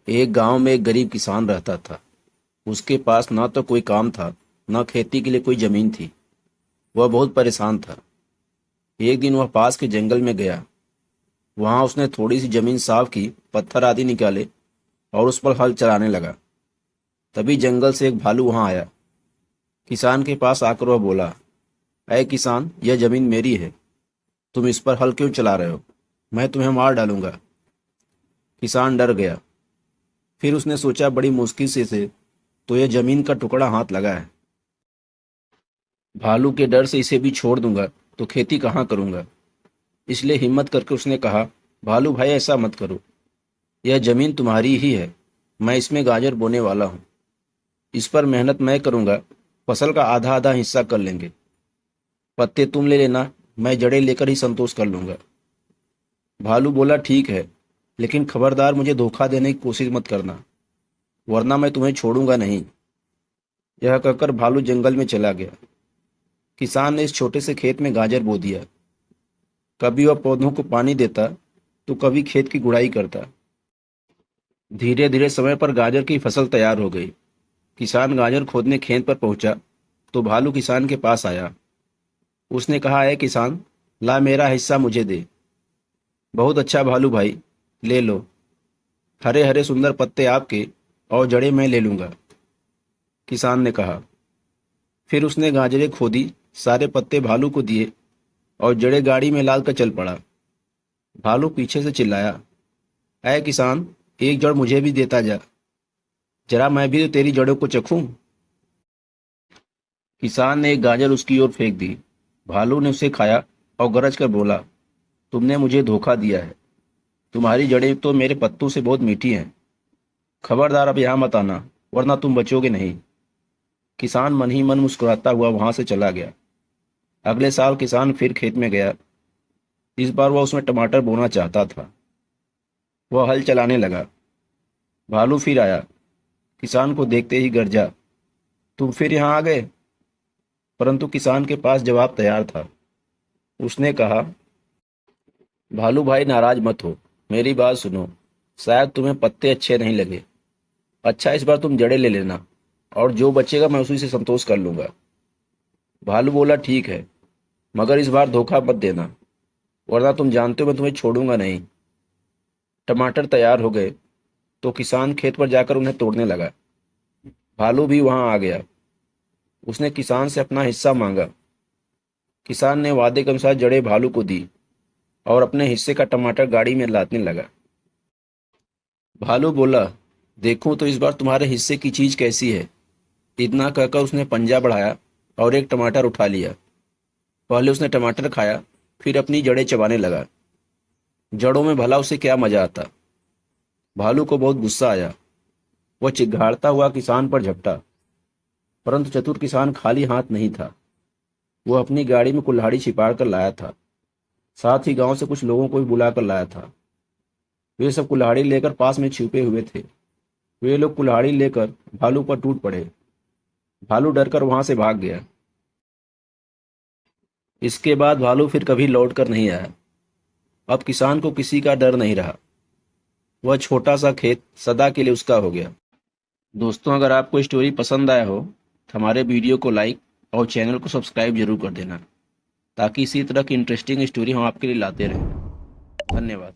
एक गांव में एक गरीब किसान रहता था। उसके पास ना तो कोई काम था, ना खेती के लिए कोई जमीन थी। वह बहुत परेशान था। एक दिन वह पास के जंगल में गया। वहां उसने थोड़ी सी जमीन साफ की, पत्थर आदि निकाले और उस पर हल चलाने लगा। तभी जंगल से एक भालू वहां आया। किसान के पास आकर वह बोला, अय किसान, यह जमीन मेरी है। तुम इस पर हल क्यों चला रहे हो? मैं तुम्हें मार डालूंगा। किसान डर गया। फिर उसने सोचा, बड़ी मुश्किल से तो यह जमीन का टुकड़ा हाथ लगा है। भालू के डर से इसे भी छोड़ दूंगा तो खेती कहाँ करूंगा। इसलिए हिम्मत करके उसने कहा, भालू भाई ऐसा मत करो। यह जमीन तुम्हारी ही है। मैं इसमें गाजर बोने वाला हूँ। इस पर मेहनत मैं करूंगा। फसल का आधा आधा हिस्सा कर लेंगे। पत्ते तुम ले लेना, मैं जड़ें लेकर ही संतोष कर लूंगा। भालू बोला, ठीक है, लेकिन खबरदार मुझे धोखा देने की कोशिश मत करना, वरना मैं तुम्हें छोड़ूंगा नहीं। यह कहकर भालू जंगल में चला गया। किसान ने इस छोटे से खेत में गाजर बो दिया। कभी वह पौधों को पानी देता तो कभी खेत की गुड़ाई करता। धीरे धीरे समय पर गाजर की फसल तैयार हो गई। किसान गाजर खोदने खेत पर पहुंचा तो भालू किसान के पास आया। उसने कहा, है किसान, ला मेरा हिस्सा मुझे दे। बहुत अच्छा भालू भाई, ले लो। हरे हरे सुंदर पत्ते आपके और जड़ें मैं ले लूंगा, किसान ने कहा। फिर उसने गाजरें खोदी, सारे पत्ते भालू को दिए और जड़ें गाड़ी में लाद कर चल पड़ा। भालू पीछे से चिल्लाया, ऐ किसान, एक जड़ मुझे भी देता जा, जरा मैं भी तो तेरी जड़ों को चखूं। किसान ने एक गाजर उसकी ओर फेंक दी। भालू ने उसे खाया और गरज कर बोला, तुमने मुझे धोखा दिया है। तुम्हारी जड़ें तो मेरे पत्तों से बहुत मीठी हैं। खबरदार अब यहां मत आना, वरना तुम बचोगे नहीं। किसान मन ही मन मुस्कुराता हुआ वहां से चला गया। अगले साल किसान फिर खेत में गया। इस बार वह उसमें टमाटर बोना चाहता था। वह हल चलाने लगा। भालू फिर आया। किसान को देखते ही गरजा, तुम फिर यहाँ आ गए? परंतु किसान के पास जवाब तैयार था। उसने कहा, भालू भाई नाराज मत हो, मेरी बात सुनो। शायद तुम्हें पत्ते अच्छे नहीं लगे। अच्छा, इस बार तुम जड़ें ले लेना और जो बचेगा मैं उसी से संतोष कर लूंगा। भालू बोला, ठीक है, मगर इस बार धोखा मत देना, वरना तुम जानते हो मैं तुम्हें छोड़ूंगा नहीं। टमाटर तैयार हो गए तो किसान खेत पर जाकर उन्हें तोड़ने लगा। भालू भी वहां आ गया। उसने किसान से अपना हिस्सा मांगा। किसान ने वादे के अनुसार जड़ें भालू को दी और अपने हिस्से का टमाटर गाड़ी में लादने लगा। भालू बोला, देखूं तो इस बार तुम्हारे हिस्से की चीज कैसी है। इतना कहकर उसने पंजा बढ़ाया और एक टमाटर उठा लिया। पहले उसने टमाटर खाया, फिर अपनी जड़ें चबाने लगा। जड़ों में भला उसे क्या मजा आता। भालू को बहुत गुस्सा आया। वह चिघाड़ता हुआ किसान पर झपटा। परंतु चतुर किसान खाली हाथ नहीं था। वह अपनी गाड़ी में कुल्हाड़ी छिपा कर लाया था। साथ ही गांव से कुछ लोगों को भी बुलाकर लाया था। वे सब कुल्हाड़ी लेकर पास में छिपे हुए थे। वे लोग कुल्हाड़ी लेकर भालू पर टूट पड़े। भालू डरकर वहां से भाग गया। इसके बाद भालू फिर कभी लौट कर नहीं आया। अब किसान को किसी का डर नहीं रहा। वह छोटा सा खेत सदा के लिए उसका हो गया। दोस्तों, अगर आपको स्टोरी पसंद आया हो तो हमारे वीडियो को लाइक और चैनल को सब्सक्राइब जरूर कर देना, ताकि इसी तरह की इंटरेस्टिंग स्टोरी हम आपके लिए लाते रहें। धन्यवाद।